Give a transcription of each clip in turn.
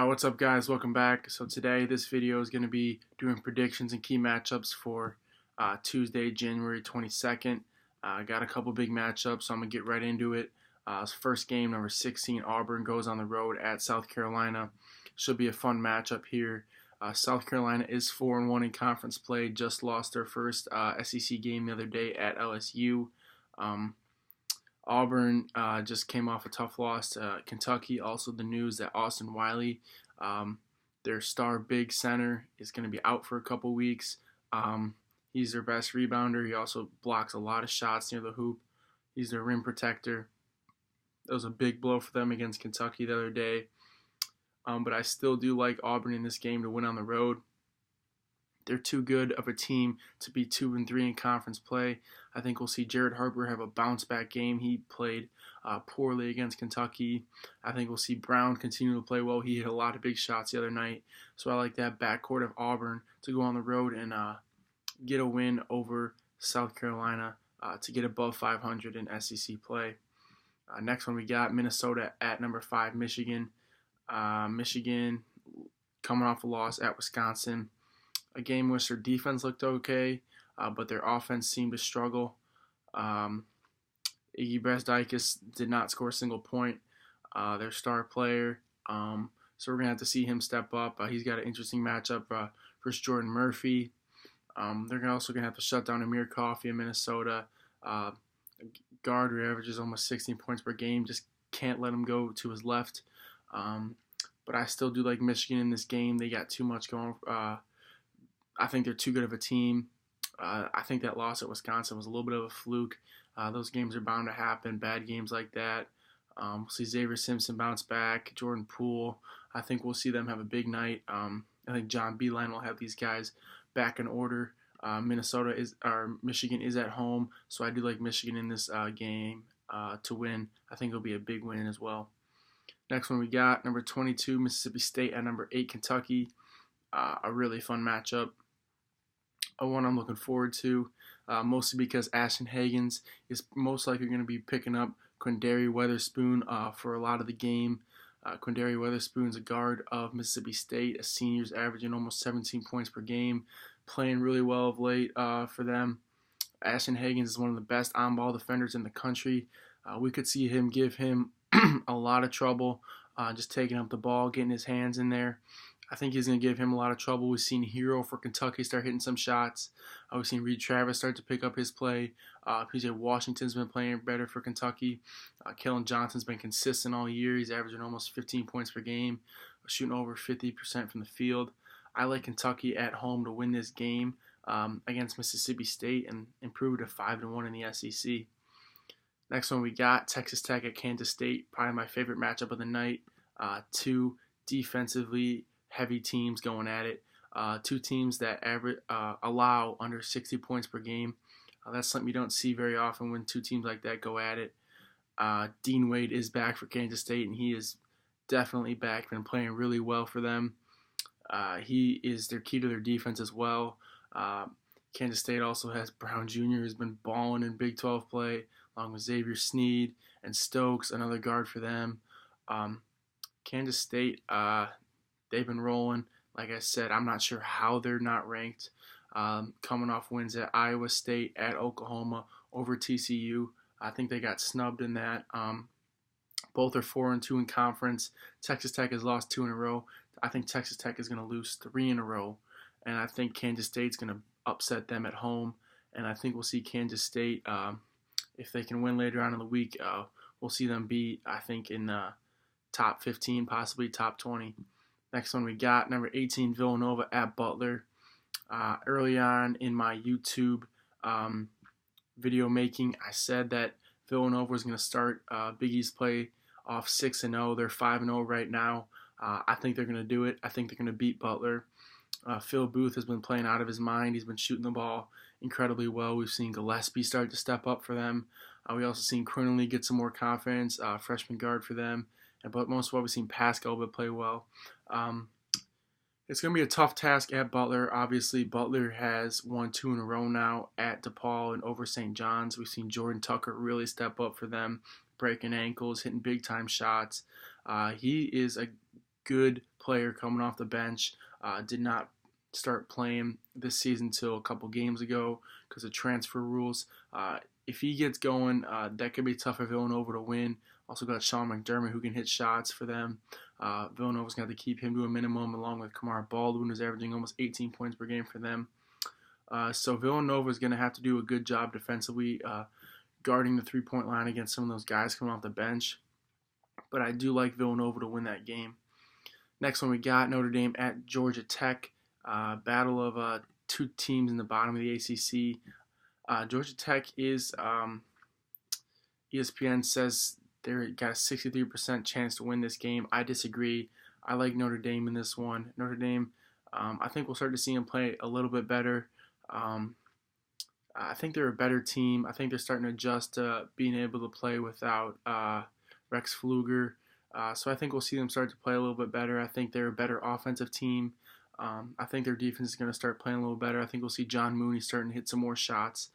What's up, guys? Welcome back. So today this video is going to be doing predictions and key matchups for Tuesday, January 22nd. I got a couple big matchups, so I'm going to get right into it. First game, number 16, Auburn goes on the road at South Carolina. Should be a fun matchup here. South Carolina is 4-1 in conference play, just lost their first SEC game the other day at LSU. Auburn just came off a tough loss to Kentucky. Also, the news that Austin Wiley, their star big center, is going to be out for a couple weeks. He's their best rebounder. He also blocks a lot of shots near the hoop. He's their rim protector. That was a big blow for them against Kentucky the other day. But I still do like Auburn in this game to win on the road. They're too good of a team to be 2-3 in conference play. I think we'll see Jared Harper have a bounce-back game. He played poorly against Kentucky. I think we'll see Brown continue to play well. He hit a lot of big shots the other night. So I like that backcourt of Auburn to go on the road and get a win over South Carolina to get above 500 in SEC play. Next one we got Minnesota at number 5, Michigan. Michigan coming off a loss at Wisconsin. A game in which their defense looked okay, but their offense seemed to struggle. Iggy Brasdikis did not score a single point, their star player. So we're going to have to see him step up. He's got an interesting matchup versus Jordan Murphy. They're also going to have to shut down Amir Coffey in Minnesota. Guard who averages almost 16 points per game. Just can't let him go to his left. But I still do like Michigan in this game. They got too much going. I think they're too good of a team. I think that loss at Wisconsin was a little bit of a fluke. Those games are bound to happen, bad games like that. We'll see Xavier Simpson bounce back, Jordan Poole. I think we'll see them have a big night. I think John Beilein will have these guys back in order. Michigan is at home, so I do like Michigan in this game to win. I think it'll be a big win as well. Next one we got, number 22, Mississippi State at number 8, Kentucky. A really fun matchup. One I'm looking forward to, mostly because Ashton Hagans is most likely going to be picking up Quindary Weatherspoon for a lot of the game. Quindary Weatherspoon's a guard of Mississippi State, a senior's averaging almost 17 points per game, playing really well of late for them. Ashton Hagans is one of the best on-ball defenders in the country. We could see him give him a lot of trouble just taking up the ball, getting his hands in there. I think he's going to give him a lot of trouble. We've seen Hero for Kentucky start hitting some shots. We've seen Reed Travis start to pick up his play. PJ Washington's been playing better for Kentucky. Kellen Johnson's been consistent all year. He's averaging almost 15 points per game, shooting over 50% from the field. I like Kentucky at home to win this game against Mississippi State and improve to 5-1 in the SEC. Next one we got, Texas Tech at Kansas State. Probably my favorite matchup of the night. Two defensively heavy teams going at it. Two teams that allow under 60 points per game. That's something you don't see very often when two teams like that go at it. Dean Wade is back for Kansas State, and he is definitely back. Been playing really well for them. He is their key to their defense as well. Kansas State also has Brown Jr., who's been balling in Big 12 play, along with Xavier Sneed and Stokes, another guard for them. Kansas State, they've been rolling. Like I said, I'm not sure how they're not ranked. Coming off wins at Iowa State, at Oklahoma, over TCU. I think they got snubbed in that. Both are 4-2 in conference. Texas Tech has lost 2 in a row. I think Texas Tech is going to lose 3 in a row. And I think Kansas State's going to upset them at home. And I think we'll see Kansas State, if they can win later on in the week, we'll see them be, I think, in top 15, possibly top 20. Next one we got, number 18, Villanova at Butler. Early on in my YouTube video making, I said that Villanova was going to start Big East play off 6-0. They're 5-0 right now. I think they're going to do it. I think they're going to beat Butler. Phil Booth has been playing out of his mind. He's been shooting the ball incredibly well. We've seen Gillespie start to step up for them. We also seen Quinley get some more confidence, freshman guard for them. But most of all, we've seen Pascal play well. It's going to be a tough task at Butler. Obviously, Butler has won 2 in a row now at DePaul and over St. John's. We've seen Jordan Tucker really step up for them, breaking ankles, hitting big-time shots. He is a good player coming off the bench. Did not start playing this season until a couple games ago because of transfer rules. If he gets going, that could be tough for Villanova to win. Also got Sean McDermott who can hit shots for them. Villanova's going to have to keep him to a minimum along with Kamar Baldwin, who's averaging almost 18 points per game for them. So Villanova is going to have to do a good job defensively guarding the three-point line against some of those guys coming off the bench. But I do like Villanova to win that game. Next one we got Notre Dame at Georgia Tech. Battle of two teams in the bottom of the ACC. Georgia Tech is, ESPN says they got a 63% chance to win this game. I disagree. I like Notre Dame in this one. Notre Dame, I think we'll start to see them play a little bit better. I think they're a better team. I think they're starting to adjust to being able to play without Rex Pfluger. So I think we'll see them start to play a little bit better. I think they're a better offensive team. I think their defense is going to start playing a little better. I think we'll see John Mooney starting to hit some more shots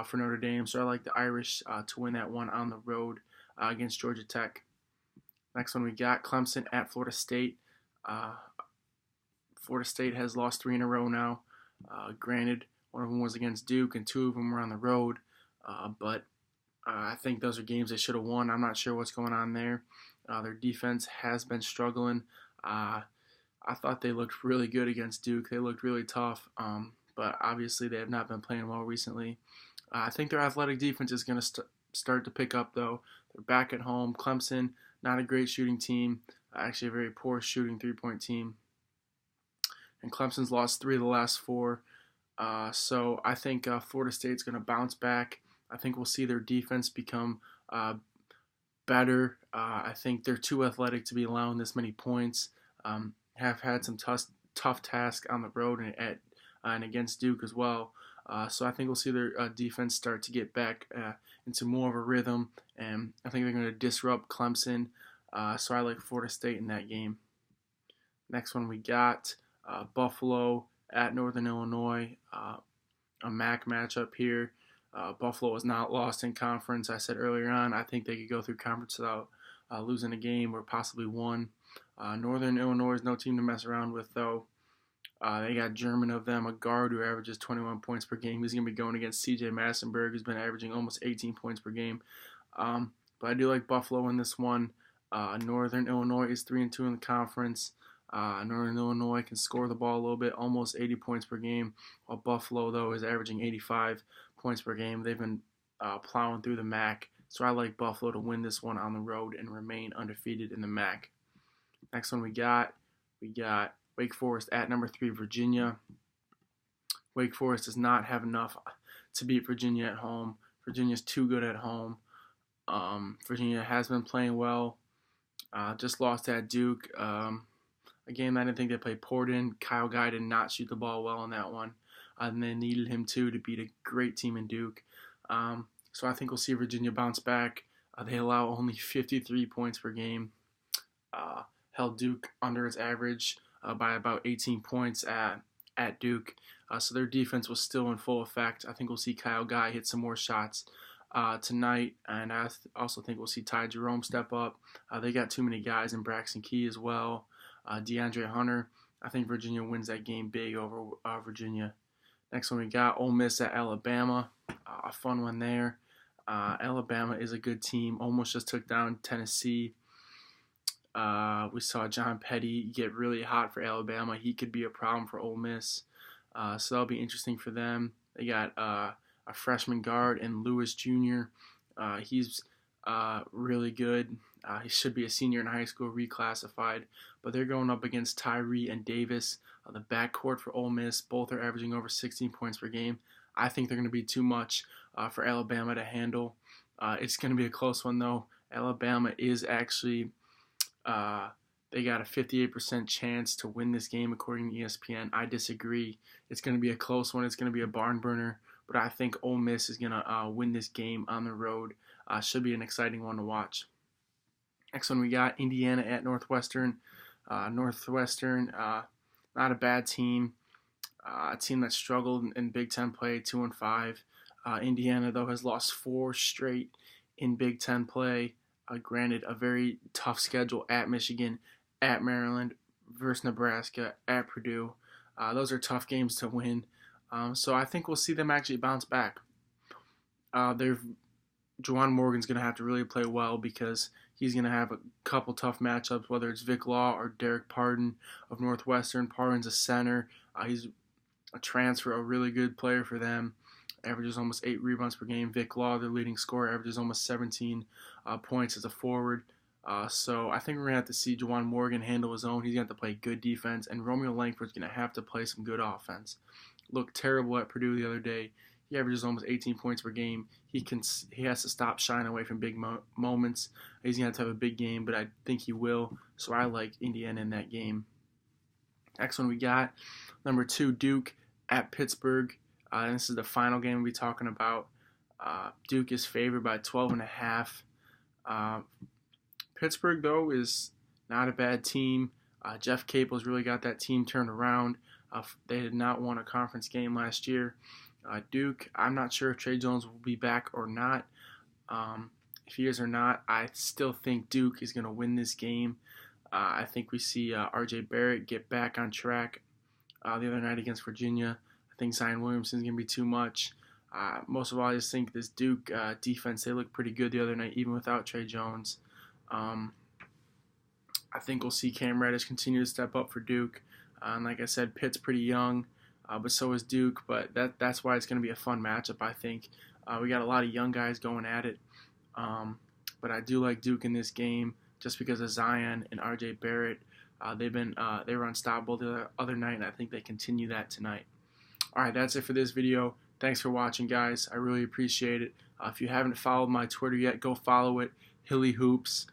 for Notre Dame. So I like the Irish to win that one on the road against Georgia Tech. Next one we got Clemson at Florida State. Florida State has lost 3 in a row now. Granted, one of them was against Duke and 2 of them were on the road. But I think those are games they should have won. I'm not sure what's going on there. Their defense has been struggling. I thought they looked really good against Duke. They looked really tough, but obviously they have not been playing well recently. I think their athletic defense is going to start to pick up, though. They're back at home. Clemson, not a great shooting team. Actually, a very poor shooting three-point team. And Clemson's lost 3 of the last 4. So I think Florida State's going to bounce back. I think we'll see their defense become better. I think they're too athletic to be allowing this many points. Have had some tough tasks on the road and against Duke as well. So I think we'll see their defense start to get back into more of a rhythm, and I think they're going to disrupt Clemson. So I like Florida State in that game. Next one we got Buffalo at Northern Illinois. A MAC matchup here. Buffalo has not lost in conference. I said earlier on, I think they could go through conference without losing a game or possibly one. Northern Illinois is no team to mess around with, though. They got German of them, a guard who averages 21 points per game. He's going to be going against C.J. Massenberg, who's been averaging almost 18 points per game. But I do like Buffalo in this one. Northern Illinois is 3-2 in the conference. Northern Illinois can score the ball a little bit, almost 80 points per game, while Buffalo, though, is averaging 85 points per game. They've been plowing through the MAC, so I like Buffalo to win this one on the road and remain undefeated in the MAC. Next one we got Wake Forest at number 3, Virginia. Wake Forest does not have enough to beat Virginia at home. Virginia's too good at home. Virginia has been playing well. Just lost at Duke. A game I didn't think they played poor in. Kyle Guy did not shoot the ball well in that one. And they needed him to beat a great team in Duke. So I think we'll see Virginia bounce back. They allow only 53 points per game. Held Duke under its average by about 18 points at Duke. So their defense was still in full effect. I think we'll see Kyle Guy hit some more shots tonight. And I also think we'll see Ty Jerome step up. They got too many guys in Braxton Key as well. DeAndre Hunter. I think Virginia wins that game big over Virginia. Next one we got Ole Miss at Alabama. A fun one there. Alabama is a good team. Almost just took down Tennessee. We saw John Petty get really hot for Alabama. He could be a problem for Ole Miss. So that'll be interesting for them. They got a freshman guard in Lewis Jr. He's really good. He should be a senior in high school, reclassified. But they're going up against Tyree and Davis. The backcourt for Ole Miss, both are averaging over 16 points per game. I think they're going to be too much for Alabama to handle. It's going to be a close one, though. Alabama is actually, they got a 58% chance to win this game, according to ESPN. I disagree. It's going to be a close one. It's going to be a barn burner. But I think Ole Miss is going to win this game on the road. Should be an exciting one to watch. Next one we got Indiana at Northwestern. Northwestern, not a bad team. A team that struggled in Big Ten play, 2-5. Indiana, though, has lost 4 straight in Big Ten play. Granted, a very tough schedule at Michigan, at Maryland, versus Nebraska, at Purdue. Those are tough games to win. So I think we'll see them actually bounce back. Juwan Morgan's going to have to really play well because he's going to have a couple tough matchups, whether it's Vic Law or Derek Pardon of Northwestern. Pardon's a center. He's a transfer, a really good player for them. Averages almost 8 rebounds per game. Vic Law, their leading scorer, averages almost 17 points as a forward. So I think we're going to have to see Juwan Morgan handle his own. He's going to have to play good defense, and Romeo Langford's going to have to play some good offense. Looked terrible at Purdue the other day. He averages almost 18 points per game. He has to stop shying away from big moments. He's going to have a big game, but I think he will. So I like Indiana in that game. Next one we got, number 2, Duke at Pittsburgh. And this is the final game we'll be talking about. Duke is favored by 12.5. Pittsburgh, though, is not a bad team. Jeff Capel's really got that team turned around. They did not win a conference game last year. Duke, I'm not sure if Trey Jones will be back or not. If he is or not, I still think Duke is going to win this game. I think we see R.J. Barrett get back on track the other night against Virginia. I think Zion Williamson's going to be too much. Most of all, I just think this Duke defense, they looked pretty good the other night, even without Trey Jones. I think we'll see Cam Reddish continue to step up for Duke. And like I said, Pitt's pretty young, but so is Duke. But that's why it's going to be a fun matchup, I think. We got a lot of young guys going at it. But I do like Duke in this game just because of Zion and R.J. Barrett. They were unstoppable the other night, and I think they continue that tonight. All right, that's it for this video. Thanks for watching, guys. I really appreciate it. If you haven't followed my Twitter yet, go follow it, Hilly Hoops.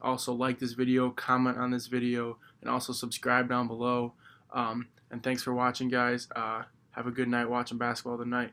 Also like this video, comment on this video, and also subscribe down below. And thanks for watching, guys. Have a good night watching basketball tonight.